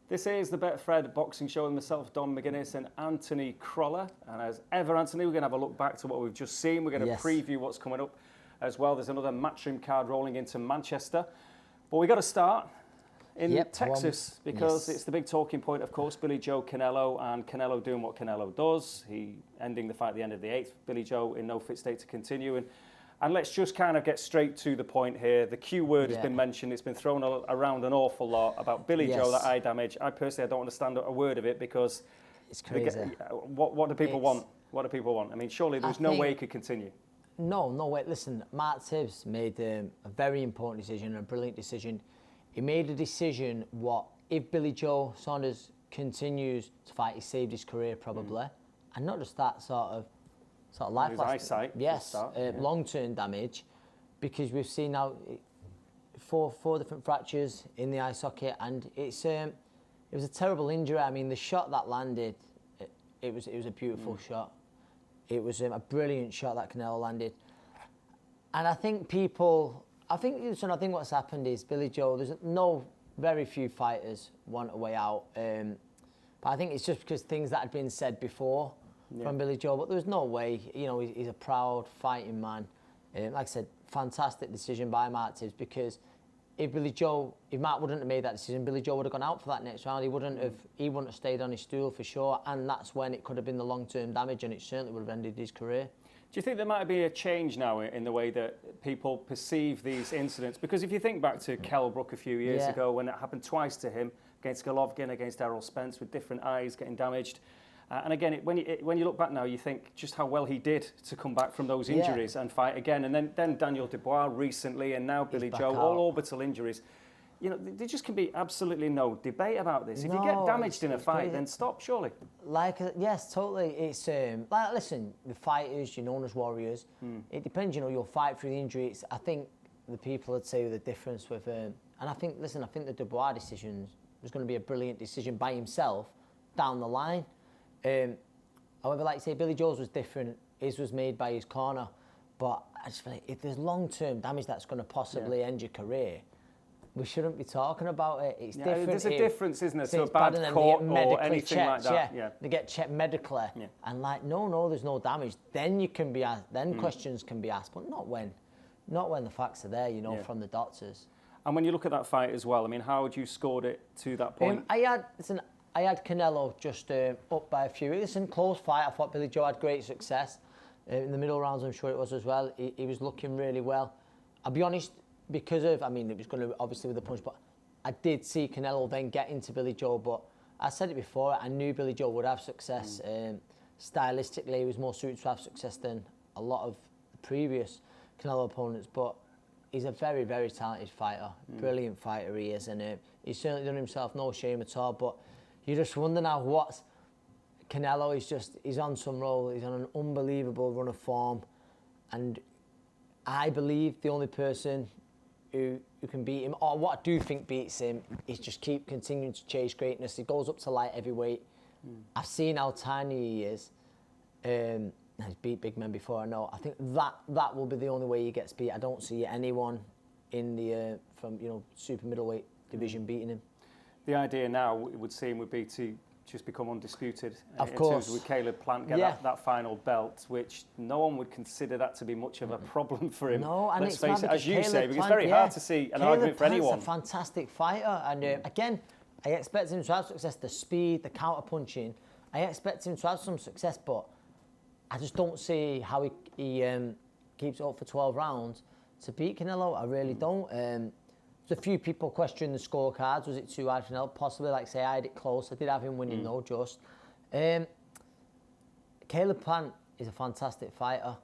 This is the Betfred Boxing Show with myself, Don McGuinness and Anthony Crolla. And as ever, Anthony, we're going to have a look back to what we've just seen. We're going to preview what's coming up as well. There's another matchroom card rolling into Manchester. But we've got to start in Texas because it's the big talking point, of course, Billy Joe Canelo, and Canelo doing what Canelo does. He ending the fight at the end of the 8th. Billy Joe in no fit state to continue. And let's just kind of get straight to the point here. The Q word has been mentioned. It's been thrown around an awful lot about Billy Joe, that eye damage. I personally don't understand a word of it because it's crazy. What do people want? What do people want? I mean, surely there's no way he could continue. No way. Listen, Mark Tibbs made a very important decision, a brilliant decision. He made a decision if Billy Joe Saunders continues to fight, he saved his career probably. And not just that sort of life. His eyesight. Yes, long-term damage, because we've seen now four different fractures in the eye socket, and it was a terrible injury. I mean, the shot that landed, it was a beautiful shot. It was a brilliant shot that Canelo landed, and I think what's happened is Billy Joe. There's very few fighters want a way out, but I think it's just because things that had been said before. From Billy Joe, but there was no way. You know, he's a proud fighting man. Like I said, fantastic decision by Mark Tibbs, because if Mark wouldn't have made that decision, Billy Joe would have gone out for that next round. He wouldn't have stayed on his stool for sure, and that's when it could have been the long-term damage, and it certainly would have ended his career. Do you think there might be a change now in the way that people perceive these incidents? Because if you think back to Kell Brook a few years ago, when it happened twice to him, against Golovkin, against Errol Spence, with different eyes getting damaged. And again, when you look back now, you think just how well he did to come back from those injuries and fight again. And then Daniel Dubois recently, and now Billy Joe, all orbital injuries. You know, there just can be absolutely no debate about this. If you get damaged in a fight, then stop, surely. Yes, totally. It's listen, the fighters, you're known as warriors. It depends, you'll fight through the injuries. I think the people would say the difference with, and I think the Dubois decision was going to be a brilliant decision by himself down the line. However, like I say, Billy Joe's was different. His was made by his corner. But I just feel like if there's long-term damage that's going to possibly end your career, we shouldn't be talking about it. It's different. There's a difference, isn't there, to a bad court or anything like that. They get checked medically. And no, there's no damage. Then you can be asked, questions can be asked, but not when the facts are there, from the doctors. And when you look at that fight as well, I mean, how would you scored it to that point? I had Canelo just up by a few. Listen, close fight. I thought Billy Joe had great success. In the middle rounds, I'm sure it was as well. He was looking really well. I'll be honest, it was going to, obviously, with the punch, but I did see Canelo then get into Billy Joe, but I said it before, I knew Billy Joe would have success. Stylistically, he was more suited to have success than a lot of the previous Canelo opponents, but he's a very, very talented fighter. Brilliant fighter he is, and he's certainly done himself no shame at all, but you just wonder now Canelo he's on some roll. He's on an unbelievable run of form. And I believe the only person who can beat him, or what I do think beats him, is just keep continuing to chase greatness. He goes up to light heavyweight. I've seen how tiny he is. He's beat big men before, I know. I think that will be the only way he gets beat. I don't see anyone in the from super middleweight division beating him. The idea now, it would seem, would be to just become undisputed. Of course. Terms of with Caleb Plant, get that final belt, which no one would consider that to be much of a problem for him. No, and let's it's face it, as you say, because it's Plant, very hard to see an argument for anyone. Caleb Plant's a fantastic fighter, and again, I expect him to have success. The speed, the counter punching, I expect him to have some success, but I just don't see how he keeps it up for 12 rounds to beat Canelo. I really don't. There's a few people questioning the scorecards. Was it too hard for Canelo? Possibly, like say, I had it close. I did have him winning though, just. Caleb Plant is a fantastic fighter,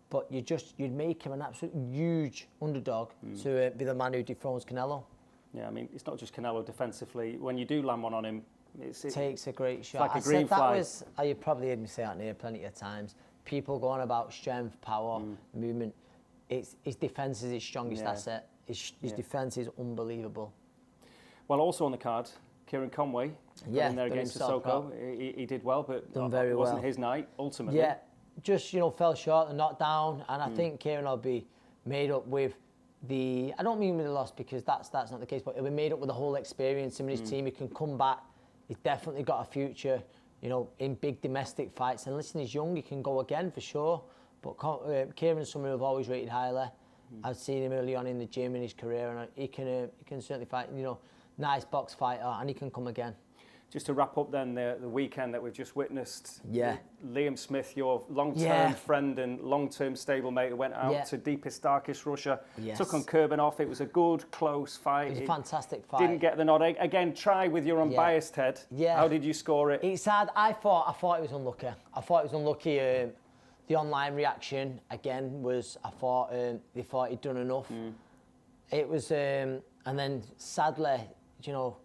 but you'd make him an absolute huge underdog to be the man who dethrones Canelo. Yeah, I mean, it's not just Canelo defensively. When you do land one on him, it takes a great shot. Like a green flag. You probably heard me say that here plenty of times. People go on about strength, power, movement. His defence is his strongest asset. His defence is unbelievable. Well, also on the card, Kieran Conway in there against Sissoko. He did well, but it wasn't his night, ultimately. Yeah, just, fell short and knocked down. And I think Kieran will be made up with I don't mean with the loss, because that's not the case, but he'll be made up with the whole experience. Him and his team, he can come back He's definitely got a future, you know, in big domestic fights. And listen, he's young, he can go again for sure. But Kieran's someone who I've always rated highly. I've seen him early on in the gym in his career, and he can certainly fight. You know, nice box fighter, and he can come again. Just to wrap up then, the weekend that we've just witnessed, Liam Smith, your long-term friend and long-term stablemate, who went out to deepest, darkest Russia, took on Kurbanov. It was a good, close fight. It was a fantastic fight. Didn't get the nod. Again, try with your unbiased head. Yeah. How did you score it? It's sad. I thought it was unlucky. The online reaction, again, was, I thought they thought he'd done enough. It was, and then sadly, you know,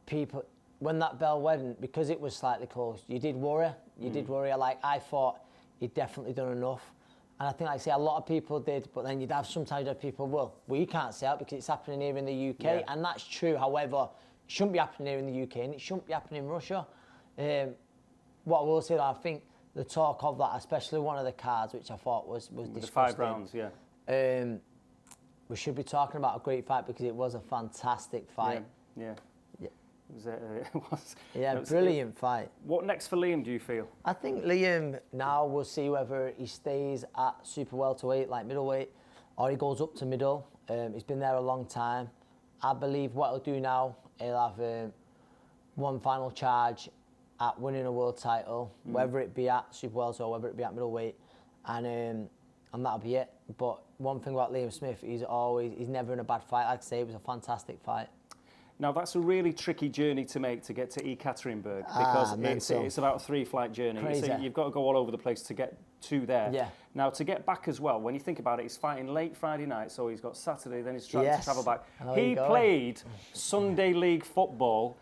people... When that bell went, because it was slightly close, you did worry. Like, I thought he'd definitely done enough. And I think, like I say, a lot of people did, but then sometimes people, well, you can't say that because it's happening here in the UK. And that's true. However, it shouldn't be happening here in the UK and it shouldn't be happening in Russia. What I will say, I think the talk of that, especially one of the cards, which I thought was disgusting. The 5 rounds, we should be talking about a great fight because it was a fantastic fight. It was brilliant fight. What next for Liam, do you feel? I think Liam now will see whether he stays at super welterweight, like middleweight, or he goes up to middle. He's been there a long time. I believe what he'll do now, he'll have one final charge at winning a world title, whether it be at super welter or whether it be at middleweight, and that'll be it. But one thing about Liam Smith, he's never in a bad fight. Like I say, it was a fantastic fight. Now, that's a really tricky journey to make to get to Ekaterinburg because it's about a 3-flight journey. So you've got to go all over the place to get to there. Yeah. Now, to get back as well, when you think about it, he's fighting late Friday night, so he's got Saturday, then he's trying to travel back. He played Sunday League football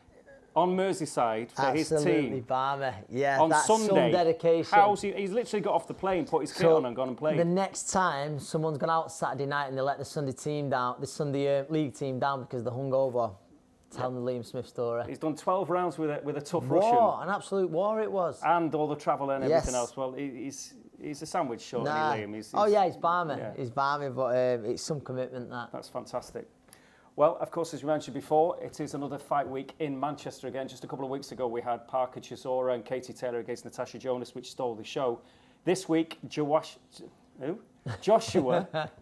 on Merseyside for his team. Absolutely, balmy. Yeah, on that's Sunday, some dedication. He's literally got off the plane, put his kit on and gone and played. The next time someone's gone out Saturday night and they let the Sunday team down, the Sunday league team down because they're hungover, tell them the Liam Smith story. He's done 12 rounds with a tough Russian. An absolute war it was. And all the travel and everything else. Well, he's a sandwich, surely, Liam. He's balmy. Yeah. He's balmy, but it's some commitment, that. That's fantastic. Well, of course, as we mentioned before, it is another fight week in Manchester again. Just a couple of weeks ago, we had Parker Chisora and Katie Taylor against Natasha Jonas, which stole the show. This week, Joshua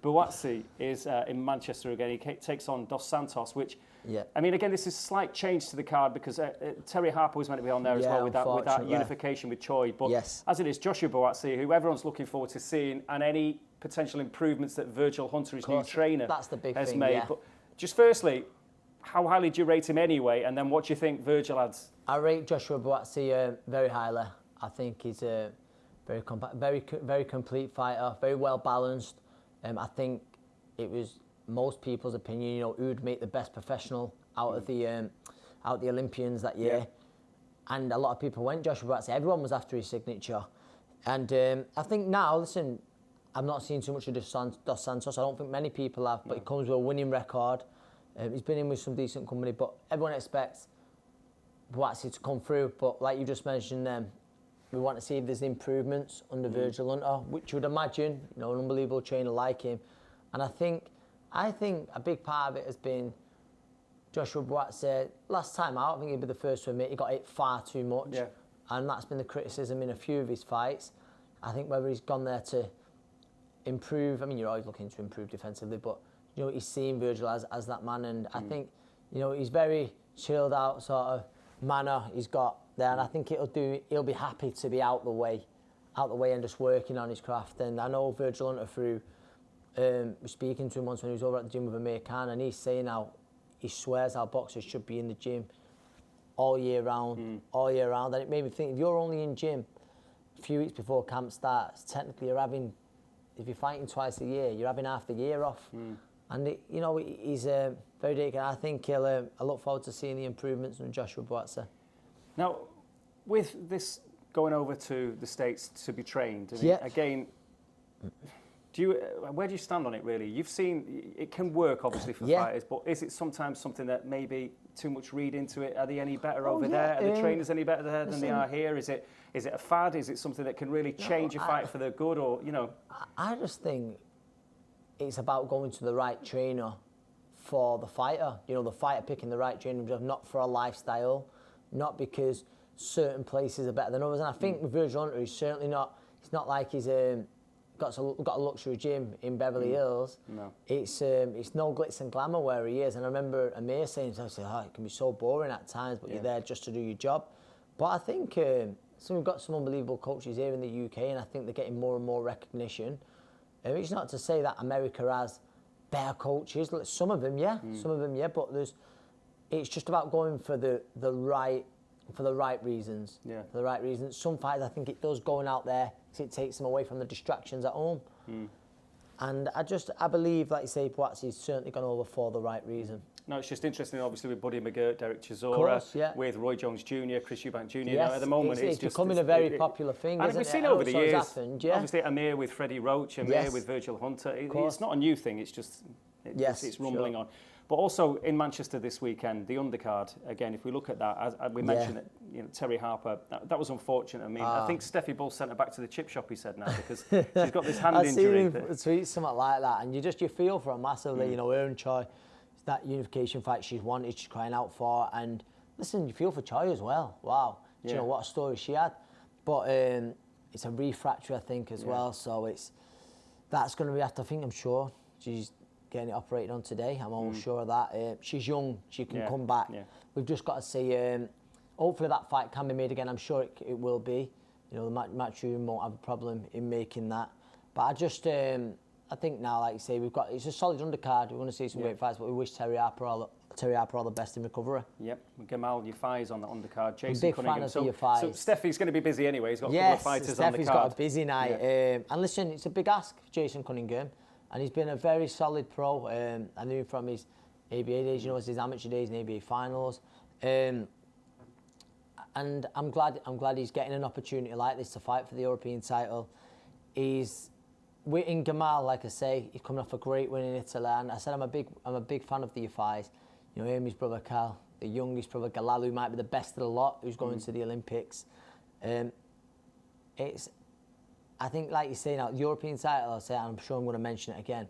Buatsi is in Manchester again. He takes on Dos Santos, which, I mean, again, this is a slight change to the card because Terry Harper was meant to be on there as well with that unification with Choi. But as it is, Joshua Buatsi, who everyone's looking forward to seeing, and any potential improvements that Virgil Hunter, his new trainer, has made. Yeah. But just firstly, how highly do you rate him anyway? And then what do you think Virgil adds? I rate Joshua Buatsi very highly. I think he's a very complete fighter, very well balanced. I think it was most people's opinion, you know, who would make the best professional out of the Olympians that year. Yeah. And a lot of people went Joshua Buatsi. Everyone was after his signature. And I think now, listen, I've not seen too much of Dos Santos. I don't think many people have, but he comes with a winning record. He's been in with some decent company, but everyone expects Buatsi to come through. But like you just mentioned, we want to see if there's improvements under Virgil Hunter, which you would imagine, you know, an unbelievable trainer like him. And I think a big part of it has been Joshua Buatsi. Last time out, I think he'd be the first to admit he got hit far too much. Yeah. And that's been the criticism in a few of his fights. I think whether he's gone there to improve, I mean, you're always looking to improve defensively, but, you know, he's seen Virgil as that man. And I think, you know, he's very chilled out sort of manner he's got there. And I think he'll be happy to be out the way and just working on his craft. And I know Virgil Hunter was speaking to him once when he was over at the gym with Amir Khan, and he's saying how he swears how boxers should be in the gym all year round. And it made me think, if you're only in gym a few weeks before camp starts, technically if you're fighting twice a year, you're having half the year off. And you know, he's very dedicated. I think I look forward to seeing the improvements from Joshua Buatsi. Now, with this going over to the States to be trained, again, where do you stand on it, really? You've seen it can work, obviously, for fighters, but is it sometimes something that maybe too much read into it? Are they any better over there? Are the trainers any better there than they are here? Is it a fad? Is it something that can really change a fight for the good, or, you know? I just think it's about going to the right trainer for the fighter. You know, the fighter picking the right trainer, not for a lifestyle. not because certain places are better than others. And I think with Virgil Hunter, he's certainly not. It's not like he's got a luxury gym in Beverly Hills. No. It's no glitz and glamour where he is. And I remember Amir saying, it can be so boring at times, but you're there just to do your job. But I think we've got some unbelievable coaches here in the UK, and I think they're getting more and more recognition. It's not to say that America has better coaches. Some of them, but it's just about going for the right reasons. Yeah. For the right reasons. Some fights, I think it does going out there because it takes them away from the distractions at home. And I believe, like you say, Boatsie's certainly gone over for the right reason. No, it's just interesting, obviously, with Buddy McGirt, Derek Chisora, with Roy Jones Jr., Chris Eubank Jr. Yes, now, at the moment, it's becoming a very popular thing, and isn't we've it? seen over the years, happened, obviously, Amir with Freddie Roach, Amir with Virgil Hunter. It's not a new thing, it's just it's rumbling on. But also in Manchester this weekend, the undercard, again, if we look at that, as we mentioned it, Terry Harper, that was unfortunate. I mean, I think Steffi Bull sent her back to the chip shop, he said now, because she's got this hand injury. I've seen him tweet something like that, and you feel for her massively, Erin Choi, that unification fight she's wanted, she's crying out for, and listen, you feel for Choi as well. Wow. Do you know what a story she had? But it's a refracture, I think, as well, so that's going to be after, I'm sure, she's getting it operated on today. I'm almost sure of that. She's young, she can come back. Yeah. We've just got to see, hopefully that fight can be made again. I'm sure it will be. The matchroom won't have a problem in making that. But I think now, like you say, it's a solid undercard. We want to see some great fights, but we wish Terry Harper all the best in recovery. Yep, Gamal Yafai is on the undercard. Jason big Cunningham. Fan of Yafai. So Steffi's going to be busy anyway. He's got a couple of fighters on the card. Steffi's got a busy night. And listen, it's a big ask for Jason Cunningham. And he's been a very solid pro. I knew him from his ABA days, his amateur days and ABA finals. And I'm glad he's getting an opportunity like this to fight for the European title. We're in Gamal, like I say, he's coming off a great win in Italy. And I said I'm a big fan of the Yafais. Amy's brother Cal, the youngest brother Galal, who might be the best of the lot, who's going to the Olympics. I think, like you say now, the European title, I'm sure I'm going to mention it again,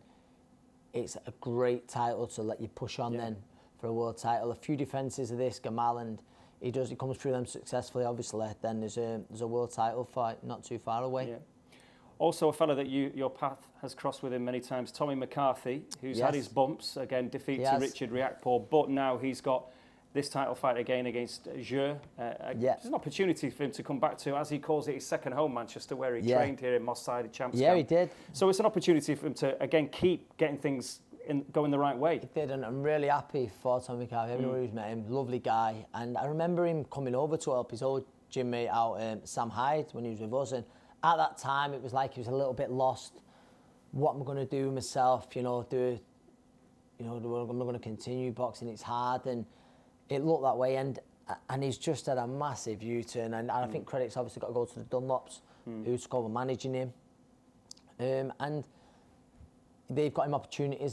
it's a great title to let you push on then for a world title. A few defences of this, Gamal, and he comes through them successfully, obviously. Then there's a world title fight not too far away. Yeah. Also a fella that your path has crossed with him many times, Tommy McCarthy, who's had his bumps, again, defeat to Richard Riakporhe, but now he's got this title fight again against Zhou. There's an opportunity for him to come back to, as he calls it, his second home, Manchester, where he trained here in Moss Side Champs Camp. He did. So it's an opportunity for him to, again, keep getting things going the right way. He did, and I'm really happy for Tommy McCarthy. Everyone who's met him, lovely guy. And I remember him coming over to help his old gym mate out, Sam Hyde, when he was with us. And at that time, it was like he was a little bit lost. What am I going to do with myself? I'm not going to continue boxing. It's hard. And it looked that way, and he's just had a massive U-turn, and I think credit's obviously got to go to the Dunlops, who took over managing him, and they've got him opportunities,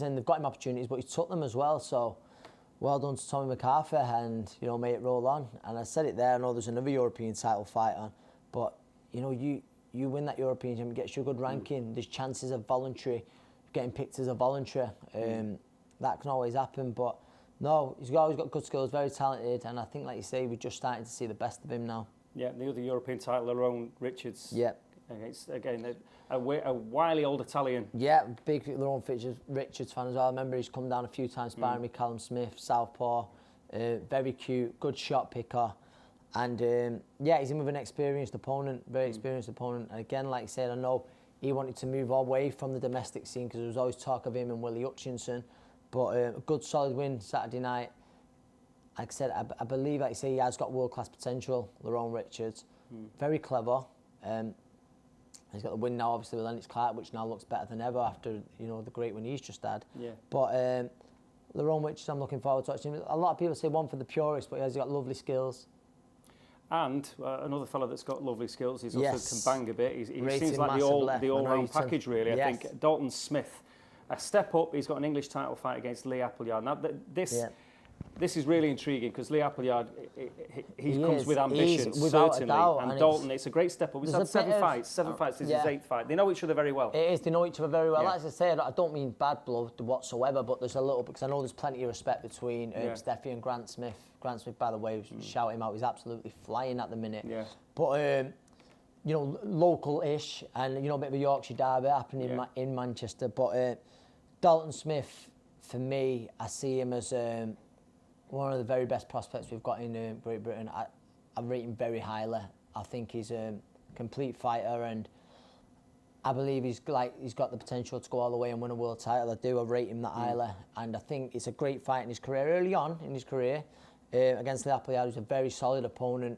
but he took them as well. So, well done to Tommy McCarthy, and may it roll on. And I said it there. I know there's another European title fight on, but you win that European championship, gets you a good ranking. There's chances of getting picked as a voluntary. That can always happen, but. No, he's always got good skills, very talented, and I think, like you say, we're just starting to see the best of him now. Yeah, the other European title, Lerone Richards. Yeah. Against, again, a wily old Italian. Yeah, big Lerone Richards fan as well. I remember he's come down a few times sparring with Callum Smith, southpaw, very cute, good shot picker. And, he's in with an experienced opponent, very experienced opponent. And again, like I said, I know he wanted to move away from the domestic scene because there was always talk of him and Willie Hutchinson. But a good solid win Saturday night. Like I said, I believe, like you say, he has got world-class potential, Lerone Richards. Very clever. He's got the win now, obviously, with Lennox Clark, which now looks better than ever after, the great win he's just had. Yeah. But Lerone Richards, I'm looking forward to watching him. A lot of people say one for the purists, but he's got lovely skills. And another fellow that's got lovely skills, he's also can bang a bit. He seems like the all-round package, really. I think Dalton Smith. A step up, he's got an English title fight against Lee Appleyard. Now, this is really intriguing because Lee Appleyard, he comes with ambition, without certainly. a doubt, and Dalton, it's a great step up. He's had seven fights. This is his 8th fight. They know each other very well. It is, they know each other very well. As I said, I don't mean bad blood whatsoever, but there's a little, because I know there's plenty of respect between Steffi and Grant Smith. Grant Smith, by the way, shout him out, he's absolutely flying at the minute. Yeah. But, you know, local-ish, and, you know, a bit of a Yorkshire derby happening in Manchester. But Dalton Smith, for me, I see him as one of the very best prospects we've got in Great Britain. I rate him very highly. I think he's a complete fighter, and I believe he's got the potential to go all the way and win a world title. I do. I rate him that highly, and I think it's a great fight in his career. Early on in his career, against Lee Appleyard, who's a very solid opponent.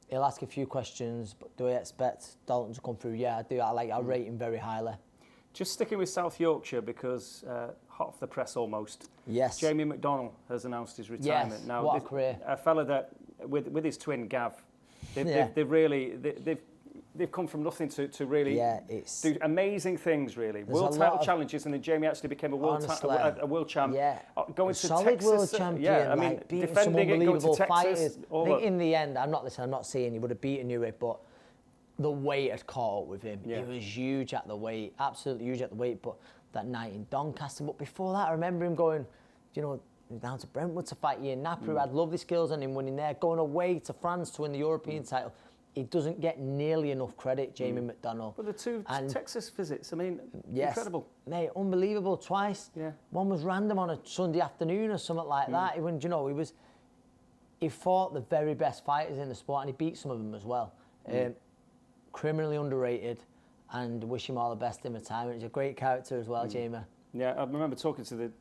He'll ask a few questions, but do I expect Dalton to come through? Yeah, I do. I rate him very highly. Just sticking with South Yorkshire, because hot off the press almost. Yes. Jamie Mcdonnell has announced his retirement. Yes, now, what a career. A fella that, with his twin Gav, they've come from nothing to really do amazing things, really. World title challenges, and then Jamie actually became a world champ. Yeah. Going to solid Texas. World champion. Yeah, I mean, defending it, going to Texas. Fighters. I think in the end, I'm not saying he would have beaten you, but the weight had caught up with him. Yeah. He was huge at the weight, absolutely huge at the weight. But that night in Doncaster, but before that, I remember him going, you know, down to Brentwood to fight Ian Napper, who had lovely skills, and him winning there, going away to France to win the European title. He doesn't get nearly enough credit, Jamie Mcdonnell. But the two Texas visits, I mean, incredible. Mate, unbelievable, twice. Yeah. One was random on a Sunday afternoon or something like that. He fought the very best fighters in the sport, and he beat some of them as well. Criminally underrated, and wish him all the best in retirement. He's a great character as well, Jamie. Yeah, I remember talking to the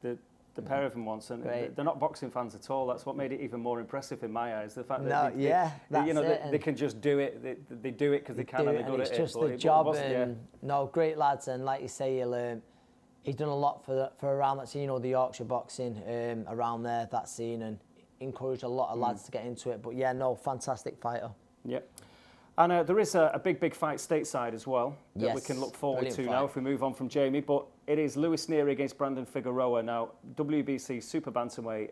pair of them once, and they're not boxing fans at all. That's what made it even more impressive in my eyes. The fact that they can just do it. They do it because they can, and they're good at it. It's just the job. No, great lads, and like you say, he's done a lot for around that scene. You know, the Yorkshire boxing around there, that scene, and encouraged a lot of lads to get into it. But yeah, no, fantastic fighter. Yeah. And there is a big fight stateside as well that we can look forward to now if we move on from Jamie. But it is Luis Nery against Brandon Figueroa. Now, WBC Super Bantamweight.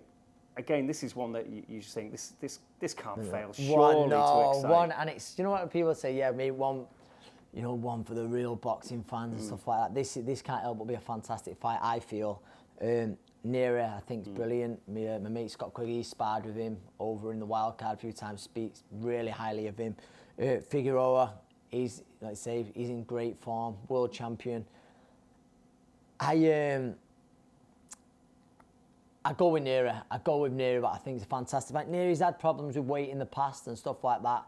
Again, this is one that you just think this can't fail. Surely to excite. And it's, you know what people say? Yeah, maybe one for the real boxing fans and stuff like that. This can't help but be a fantastic fight. I feel. Nery, I think, is brilliant. My mate Scott Quigg, he sparred with him over in the wildcard a few times. Speaks really highly of him. Figueroa, he's in great form, world champion. I go with Nery, but I think it's a fantastic fight. Nery's had problems with weight in the past and stuff like that,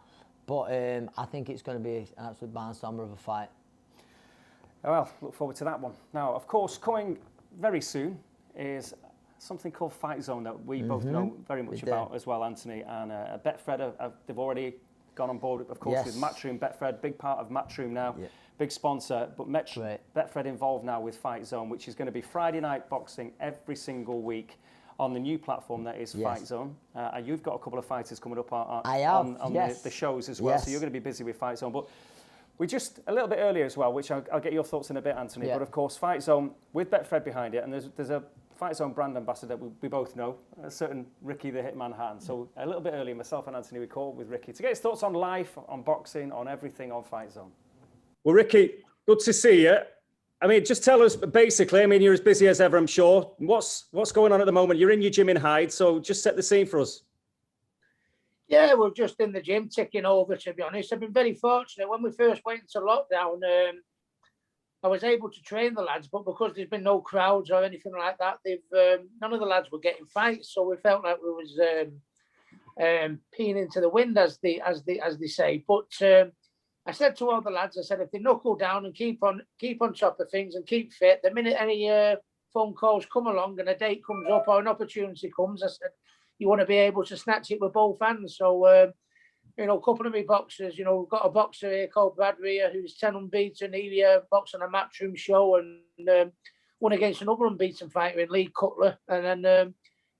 but I think it's going to be an absolute barnstormer of a fight. Well, look forward to that one. Now, of course, coming very soon is something called Fight Zone that we both know very much about as well, Anthony. And Betfred, they've already gone on board, of course, with Matchroom. Betfred, big part of Matchroom now, big sponsor. But Betfred involved now with Fight Zone, which is going to be Friday night boxing every single week on the new platform that is Fight Zone. And you've got a couple of fighters coming up on the shows as well, so you're going to be busy with Fight Zone. But we just, a little bit earlier as well, which I'll get your thoughts in a bit, Anthony, but of course, Fight Zone with Betfred behind it, and there's a Fight Zone brand ambassador that we both know, a certain Ricky the Hitman Hatton. So a little bit earlier, myself and Anthony, we called with Ricky to get his thoughts on life, on boxing, on everything on Fight Zone. Well, Ricky, good to see you. I mean, just tell us, basically, I mean, you're as busy as ever, I'm sure. What's going on at the moment? You're in your gym in Hyde, so just set the scene for us. Yeah, we're just in the gym ticking over, to be honest. I've been very fortunate. When we first went into lockdown, I was able to train the lads, but because there's been no crowds or anything like that, none of the lads were getting fights. So we felt like we was peeing into the wind, as they say. But I said to all the lads, I said, if they knuckle down and keep on top of things and keep fit, the minute any phone calls come along and a date comes up or an opportunity comes, I said, you want to be able to snatch it with both hands. So, a couple of me boxers, we've got a boxer here called Brad Rhea, who's 10 unbeaten. He boxed on a Matchroom show and won against another unbeaten fighter in Lee Cutler. And then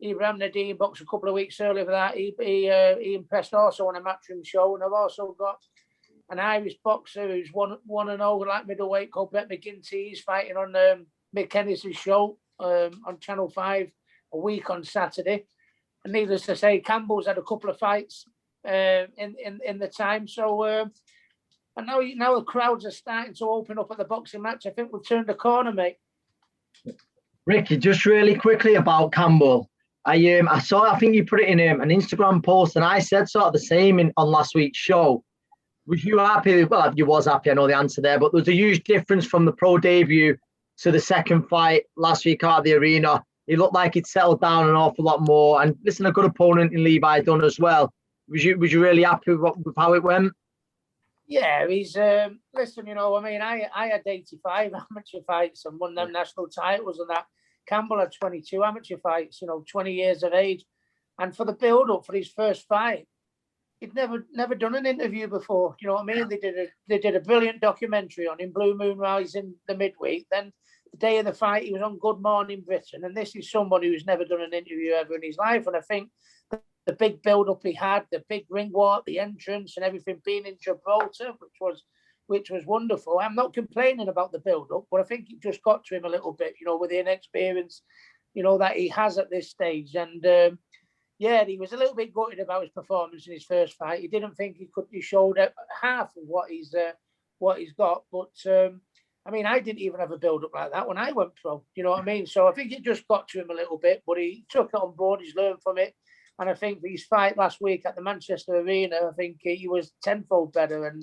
Ibrahim Nadeem boxed a couple of weeks earlier for that. He impressed also on a Matchroom show. And I've also got an Irish boxer who's 1-0 like middleweight called Brett McGuinness. He's fighting on McGuinness' show on Channel 5 a week on Saturday. And needless to say, Campbell's had a couple of fights in the time. So, and now the crowds are starting to open up at the boxing match. I think we've turned a corner, mate. Ricky, just really quickly about Campbell. I saw, I think you put it in an Instagram post, and I said sort of the same on last week's show. Was you happy? Well, you was happy, I know the answer there, but there's a huge difference from the pro debut to the second fight last week out of the arena. He looked like he'd settled down an awful lot more. And listen, a good opponent in Levi Dunn as well. Was you really happy with how it went? Yeah, he's listen, I had 85 amateur fights and won them national titles and that. Campbell had 22 amateur fights, 20 years of age. And for the build-up for his first fight, he'd never done an interview before. You know what I mean? They did a brilliant documentary on him, Blue Moon Rising, the midweek. Then the day of the fight, he was on Good Morning Britain. And this is somebody who's never done an interview ever in his life. And I think the big build-up he had, the big ring walk, the entrance and everything being in Gibraltar, which was wonderful. I'm not complaining about the build-up, but I think it just got to him a little bit, with the inexperience, that he has at this stage. And he was a little bit gutted about his performance in his first fight. He didn't think he showed half of what he's got. But I didn't even have a build-up like that when I went pro. You know what I mean? So I think it just got to him a little bit, but he took it on board. He's learned from it. And I think his fight last week at the Manchester Arena, I think he was tenfold better. And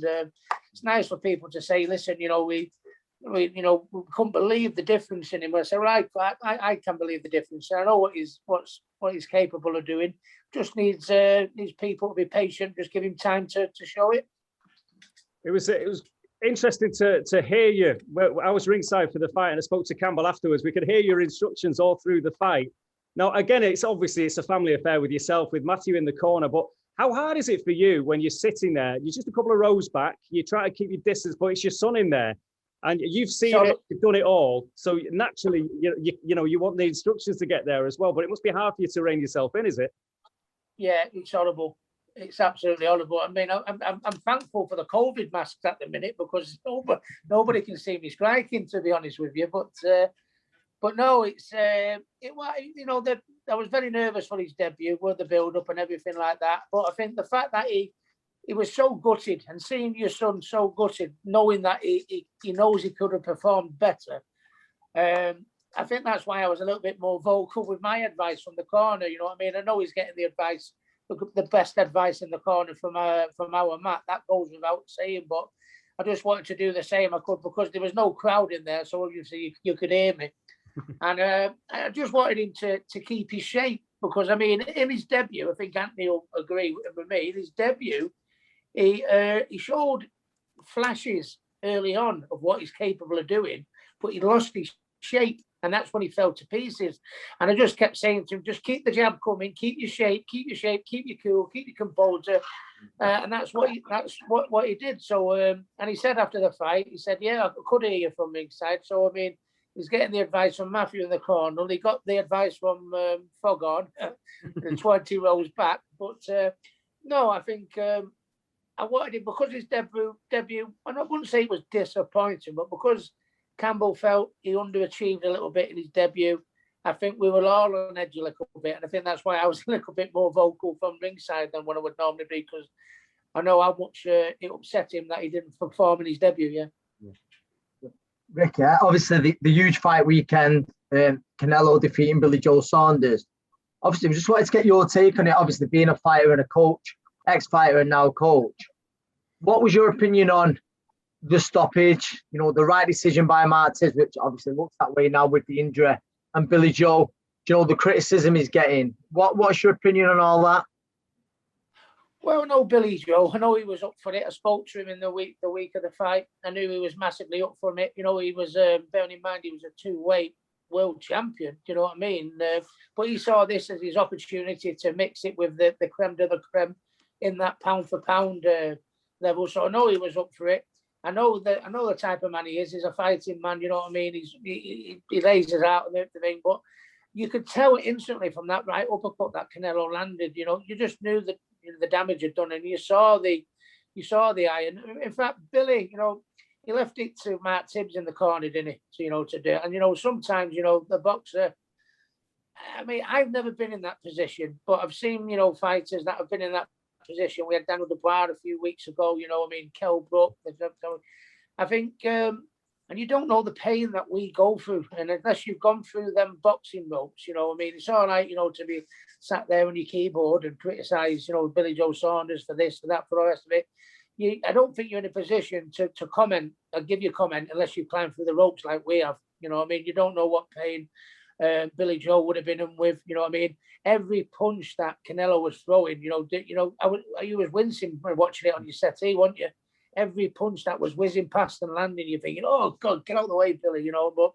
it's nice for people to say, listen, we couldn't believe the difference in him. I said, right, I can believe the difference. And I know what he's capable of doing. Just needs people to be patient. Just give him time to show it. It was interesting to hear you. I was ringside for the fight, and I spoke to Campbell afterwards. We could hear your instructions all through the fight. Now, again, it's a family affair with yourself, with Matthew in the corner, but how hard is it for you when you're sitting there? You're just a couple of rows back, you try to keep your distance, but it's your son in there, and you've seen it, you've done it all, so naturally, you want the instructions to get there as well, but it must be hard for you to rein yourself in, is it? Yeah, it's horrible. It's absolutely horrible. I'm thankful for the COVID masks at the minute because nobody can see me striking, to be honest with you, But no, I was very nervous for his debut with the build-up and everything like that. But I think the fact that he was so gutted, and seeing your son so gutted, knowing that he knows he could have performed better, I think that's why I was a little bit more vocal with my advice from the corner. You know what I mean? I know he's getting the advice, the best advice in the corner from our Matt. That goes without saying, but I just wanted to do the same I could because there was no crowd in there, so obviously you could hear me. And I just wanted him to keep his shape because, in his debut, I think Anthony will agree with me, in his debut, he showed flashes early on of what he's capable of doing, but he lost his shape, and that's when he fell to pieces. And I just kept saying to him, just keep the jab coming, keep your shape, keep your cool, keep your composure. And that's what he did. So, and he said after the fight, he said, yeah, I could hear you from ringside. So, he's getting the advice from Matthew in the corner. He got the advice from Foghorn, 20 rows back. But no, I think I wanted him because his debut, and I wouldn't say it was disappointing, but because Campbell felt he underachieved a little bit in his debut, I think we were all on edge a little bit. And I think that's why I was a little bit more vocal from ringside than what I would normally be, because I know how much it upset him that he didn't perform in his debut, yeah. Ricky, obviously the huge fight weekend, Canelo defeating Billy Joe Saunders. Obviously, we just wanted to get your take on it. Obviously, being a fighter and a coach, ex-fighter and now coach. What was your opinion on the stoppage? The right decision by Martez, which obviously looks that way now with the injury, and Billy Joe. The criticism he's getting. What's your opinion on all that? Well, no, Billy Joe. I know he was up for it. I spoke to him in the week of the fight. I knew he was massively up for it. He was, bearing in mind, he was a two-weight world champion. Do you know what I mean? But he saw this as his opportunity to mix it with the creme de la creme in that pound-for-pound level. So I know he was up for it. I know the type of man he is. He's a fighting man. You know what I mean? He lays it out and everything. But you could tell instantly from that right uppercut that Canelo landed. You just knew that the damage had done, and you saw the iron. In fact, Billy, he left it to Mark Tibbs in the corner, didn't he? To do. And sometimes, the boxer, I mean, I've never been in that position, but I've seen, fighters that have been in that position. We had Daniel Dubois a few weeks ago, Kell Brook. I think, and you don't know the pain that we go through. And unless you've gone through them boxing ropes, it's all right, to be sat there on your keyboard and criticise, Billy Joe Saunders for this, for that, for the rest of it. I don't think you're in a position to comment or give your comment unless you climb through the ropes like we have. You don't know what pain Billy Joe would have been in with. Every punch that Canelo was throwing, you was wincing watching it on your settee, weren't you? Every punch that was whizzing past and landing, you're thinking, oh God, get out of the way, Billy. But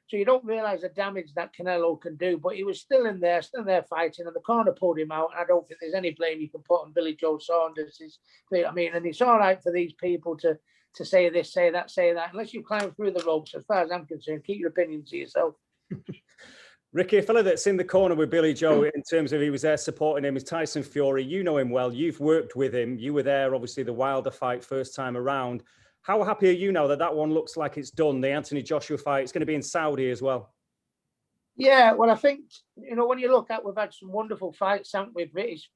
so you don't realise the damage that Canelo can do. But he was still in there fighting, and the corner pulled him out. I don't think there's any blame you can put on Billy Joe Saunders. And it's all right for these people to say this, say that. Unless you climb through the ropes, as far as I'm concerned, keep your opinion to yourself. Ricky, a fella that's in the corner with Billy Joe in terms of he was there supporting him is Tyson Fury. You know him well. You've worked with him. You were there, obviously, the Wilder fight first time around. How happy are you now that one looks like it's done? The Anthony Joshua fight, it's going to be in Saudi as well. Yeah, well, I think, when you look at, we've had some wonderful fights, haven't we? British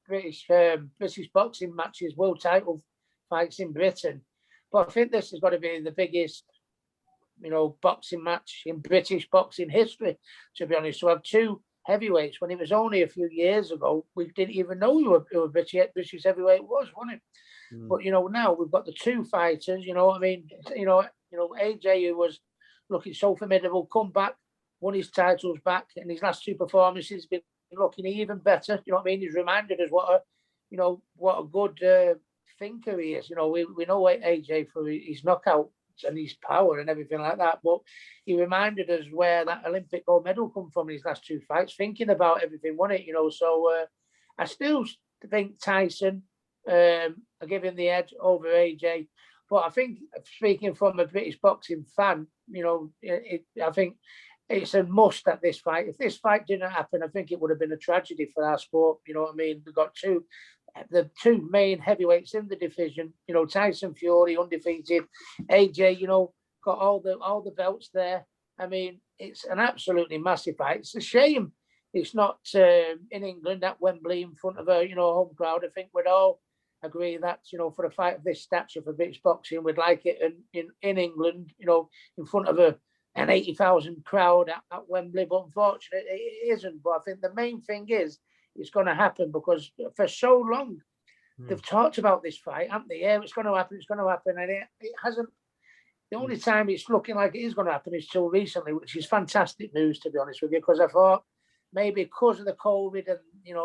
boxing matches, world title fights in Britain. But I think this has got to be the biggest boxing match in British boxing history, to be honest. To have two heavyweights when it was only a few years ago, we didn't even know who a British heavyweight was, wasn't it? But now we've got the two fighters. AJ, who was looking so formidable, come back, won his titles back, and his last two performances been looking even better. He's reminded us what a good thinker he is. We know AJ for his knockout and his power and everything like that, but he reminded us where that Olympic gold medal come from in his last two fights, thinking about everything, wasn't it? So I still think Tyson, I give him the edge over AJ, but I think, speaking from a British boxing fan, I think it's a must at this fight. If this fight didn't happen, I think it would have been a tragedy for our sport. We've got the two main heavyweights in the division, Tyson Fury undefeated, AJ, got all the belts there. It's an absolutely massive fight. It's a shame it's not in England at Wembley in front of a home crowd. I think we'd all agree that for a fight of this stature for British boxing, we'd like it in England, in front of an 80,000 crowd at Wembley. But unfortunately, it isn't. But I think the main thing is, it's going to happen because for so long they've talked about this fight, haven't they? Yeah, it's going to happen, and it hasn't. The only time it's looking like it is going to happen is till recently, which is fantastic news, to be honest with you, because I thought maybe because of the COVID and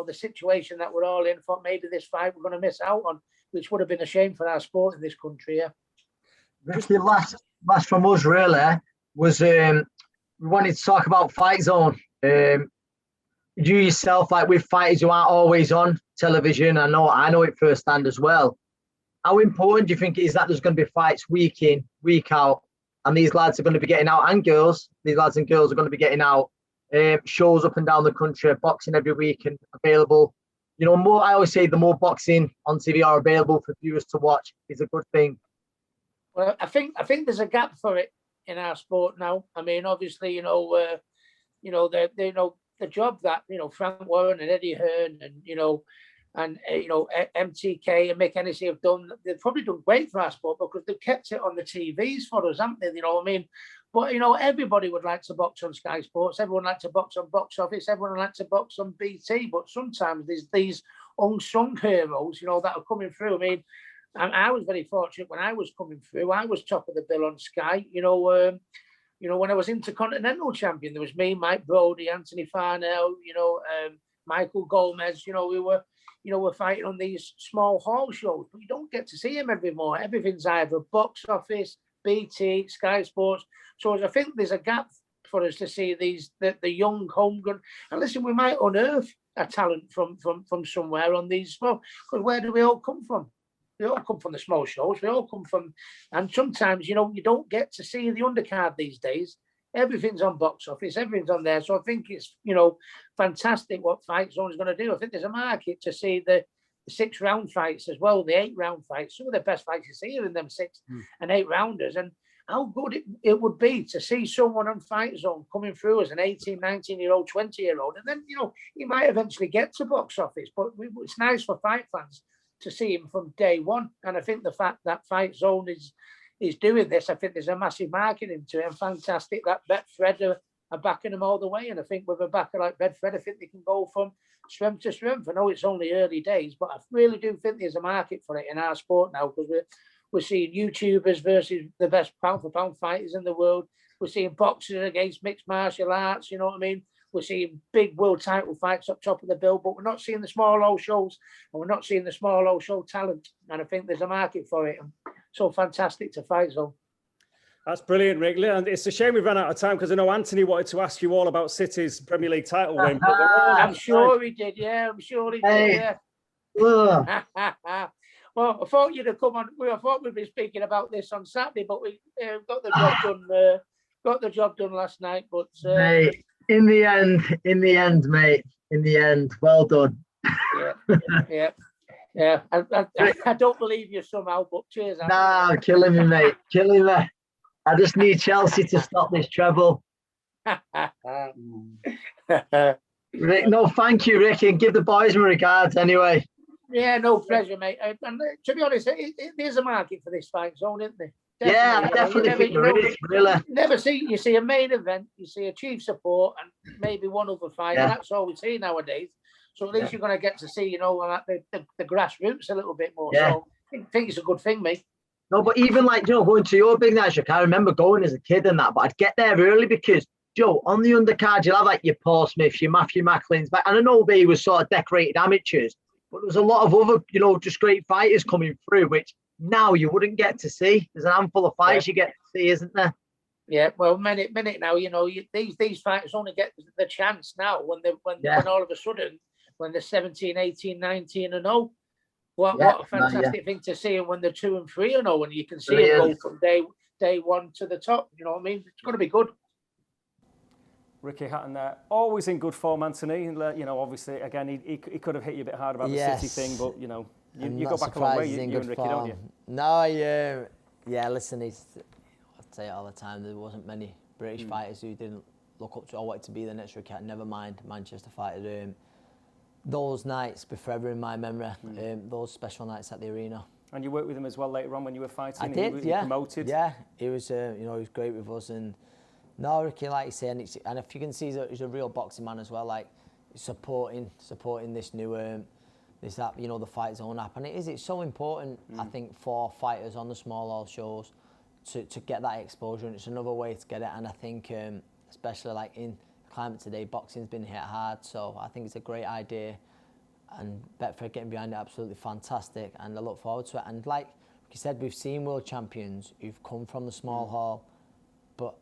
the situation that we're all in, I thought maybe this fight we're going to miss out on, which would have been a shame for our sport in this country. Yeah. Ricky, last from us really was we wanted to talk about Fight Zone. You yourself, like with fighters who aren't always on television, I know it firsthand as well. How important do you think it is that there's going to be fights week in, week out, and these lads are going to be getting out, and girls, these lads and girls are going to be getting out, shows up and down the country, boxing every week and available. More. I always say the more boxing on TV are available for viewers to watch is a good thing. Well, I think there's a gap for it in our sport now. Obviously, the job that Frank Warren and Eddie Hearn and MTK and Mick Hennessy have done, they've probably done great for our sport because they've kept it on the TVs for us, haven't they? But everybody would like to box on Sky Sports, everyone likes to box on Box Office, everyone likes to box on BT, but sometimes there's these unsung heroes that are coming through. I was very fortunate when I was coming through. I was top of the bill on Sky. When I was Intercontinental champion, there was me, Mike Brodie, Anthony Farnell, Michael Gomez. We were fighting on these small hall shows, but you don't get to see them anymore. Everything's either Box Office, BT, Sky Sports. So I think there's a gap for us to see the young homegrown. And listen, we might unearth a talent from somewhere on these small. Because where do we all come from? We all come from the small shows. We all come from, and sometimes you don't get to see the undercard these days. Everything's on Box Office. Everything's on there. So I think it's fantastic what Fight Zone is going to do. I think there's a market to see the 6-round fights as well, the 8-round fights. Some of the best fights you see are in them 6 and 8 rounders. And how good it would be to see someone on Fight Zone coming through as an 18, 19-year-old, 20-year-old. And then, he might eventually get to box office. But it's nice for fight fans to see him from day one. And I think the fact that Fight Zone is doing this, I think there's a massive marketing to it. And fantastic that Betfred are backing him all the way. And I think with a backer like Betfred, I think they can go from strength to strength. I know it's only early days, but I really do think there's a market for it in our sport now, because we're seeing YouTubers versus the best pound-for-pound fighters in the world. We're seeing boxers against mixed martial arts, you know what I mean? We're seeing big world title fights up top of the bill, but we're not seeing the small old shows, and we're not seeing the small old show talent. And I think there's a market for it. And so fantastic to Fight Zone. That's brilliant, Rick. And it's a shame we've run out of time, because I know Anthony wanted to ask you all about City's Premier League title win. I'm sure he did, yeah. I'm sure he did, yeah. Well, I thought you'd have come on. I thought we'd be speaking about this on Saturday, but we got the job done. Got the job done last night. But mate, in the end, mate. In the end, well done. Yeah. I don't believe you somehow, but cheers. Nah, killing me, mate. Killing me. I just need Chelsea to stop this treble. Rick, no, thank you, Ricky, and give the boys my regards anyway. Yeah, no pleasure, mate. And to be honest, there's a market for this Fight Zone, isn't there? Definitely, I definitely think there is, really. You see a main event, you see a chief support, and maybe one other fight. Yeah. That's all we see nowadays. So at least you're going to get to see, the grassroots a little bit more. Yeah. So I think it's a good thing, mate. No, but even going to your big nights, I remember going as a kid and that, but I'd get there early because, Joe, on the undercard, you'll have your Paul Smiths, your Matthew Macklins, and I know they were sort of decorated amateurs, but there was a lot of other, just great fighters coming through, which now you wouldn't get to see. There's an handful of fights you get to see, isn't there? Yeah, well, minute now, these fighters only get the chance now when all of a sudden, when they're 17, 18, 19 and 0. What a fantastic thing to see, and when they're 2 and 3 and 0, and you can see it go from day one to the top. You know what I mean? It's going to be good. Ricky Hatton there, always in good form, Anthony. And obviously, again, he could have hit you a bit hard about the City thing, but you go back a long way, you and Ricky, don't you? No, listen, I say it all the time. There wasn't many British fighters who didn't look up to or wanted to be the next Ricky Hatton. Never mind Manchester fighter. Those nights be forever in my memory. Those special nights at the arena. And you worked with him as well later on when you were fighting. I did, yeah. Promoted. Yeah, he was. He was great with us. And no, Ricky, like you say, and if you can see, he's a real boxing man as well. Like supporting this new this app, the Fight Zone app, and it's so important. I think for fighters on the small hall shows to get that exposure, and it's another way to get it. And I think especially like in climate today, boxing's been hit hard, so I think it's a great idea, and Betfred getting behind it, absolutely fantastic, and I look forward to it. And like you said, we've seen world champions who've come from the small hall, but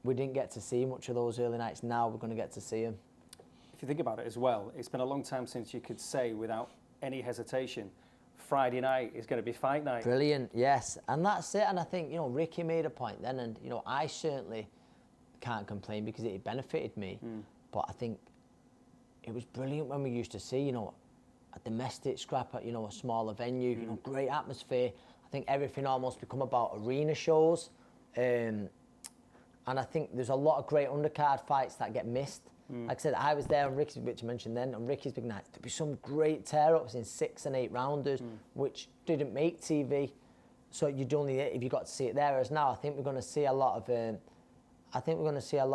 we didn't get to see much of those early nights. Now we're going to get to see them. If you think about it as well, it's been a long time since you could say without any hesitation, Friday night is going to be fight night. Brilliant, yes, and that's it. And I think Ricky made a point then, and I certainly can't complain because it benefited me. But I think it was brilliant when we used to see, a domestic scrap at, a smaller venue, great atmosphere. I think everything almost become about arena shows. And I think there's a lot of great undercard fights that get missed. Like I said, I was there on Ricky's, which you mentioned then, on Ricky's big night. There'd be some great tear-ups in 6 and 8 rounders, which didn't make TV. So you'd only, if you got to see it there. Whereas now, I think we're going to see a lot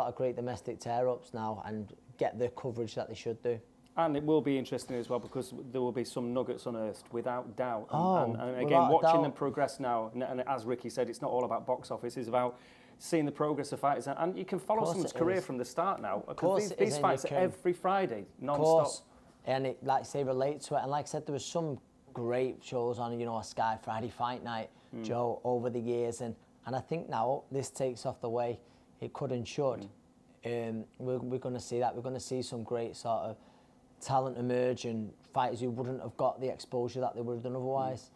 of great domestic tear-ups now and get the coverage that they should do. And it will be interesting as well because there will be some nuggets unearthed, without doubt. And again, watching them progress now, and as Ricky said, it's not all about box office, it's about seeing the progress of fighters. And you can follow someone's career from the start now. Because these fights are every Friday, non-stop. And it, like I say, relates to it. And like I said, there was some great shows on, a Sky Friday Fight Night, Joe, over the years. And I think now this takes off the way it could and should. We're going to see that. We're going to see some great sort of talent emerge and fighters who wouldn't have got the exposure that they would have done otherwise.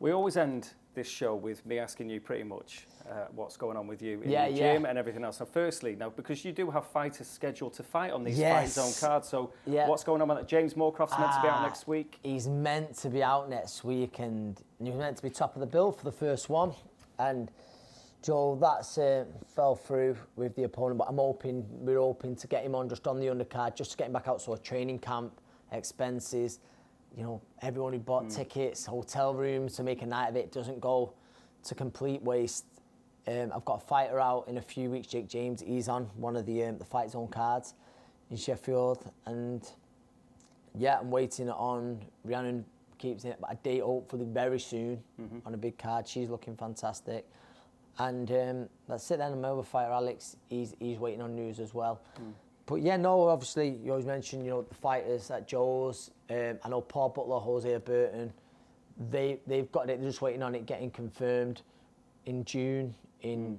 We always end this show with me asking you pretty much what's going on with you in the gym and everything else. So firstly, now, because you do have fighters scheduled to fight on these Fight Zone cards, so what's going on with that? James Moorcroft's meant to be out next week? He's meant to be out next week, and he was meant to be top of the bill for the first one. And Joe, that's fell through with the opponent, but we're hoping to get him on just on the undercard, just to get him back out. So a training camp, expenses, everyone who bought tickets, hotel rooms to make a night of it doesn't go to complete waste. I've got a fighter out in a few weeks, Jake James. He's on one of the Fight Zone cards in Sheffield, and yeah, I'm waiting on Rhiannon. Keeps it, but a date hopefully very soon on a big card. She's looking fantastic. And that's it then. My other fighter, Alex, he's waiting on news as well. But yeah, no, obviously, you always mention, the fighters at Joe's. I know Paul Butler, Jose Burton, they've got it. They're just waiting on it getting confirmed in June in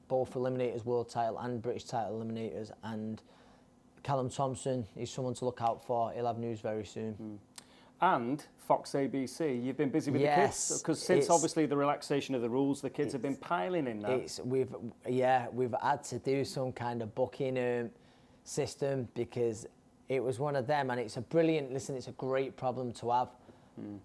both Eliminators World title and British title Eliminators. And Callum Thompson is someone to look out for. He'll have news very soon. And Fox ABC, you've been busy with the kids, because since obviously the relaxation of the rules, the kids have been piling in now. We've had to do some kind of booking system, because it was one of them, and it's a great problem to have.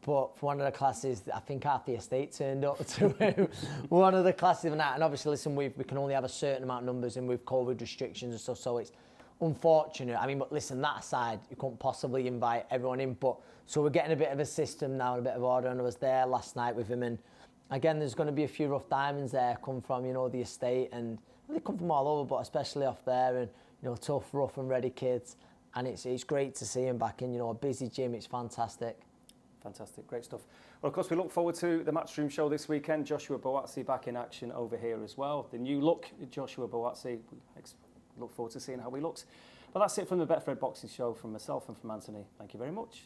But for one of the classes, I think half the estate turned up to one of the classes of that. And obviously, listen, we can only have a certain amount of numbers, and with COVID restrictions and stuff, so it's unfortunate. I mean, but listen, that aside, you couldn't possibly invite everyone in. But so we're getting a bit of a system now, a bit of order. And I was there last night with him, and again, there's going to be a few rough diamonds there, come from the estate, and they come from all over, but especially off there, and tough, rough and ready kids. And it's great to see him back in a busy gym. It's fantastic. Fantastic, great stuff. Well, of course, we look forward to the Matchroom show this weekend. Joshua Boatsi back in action over here as well. The new look, Joshua Boatsi. Look forward to seeing how he looks. But that's it from the Betfred Boxing Show, from myself and from Anthony. Thank you very much.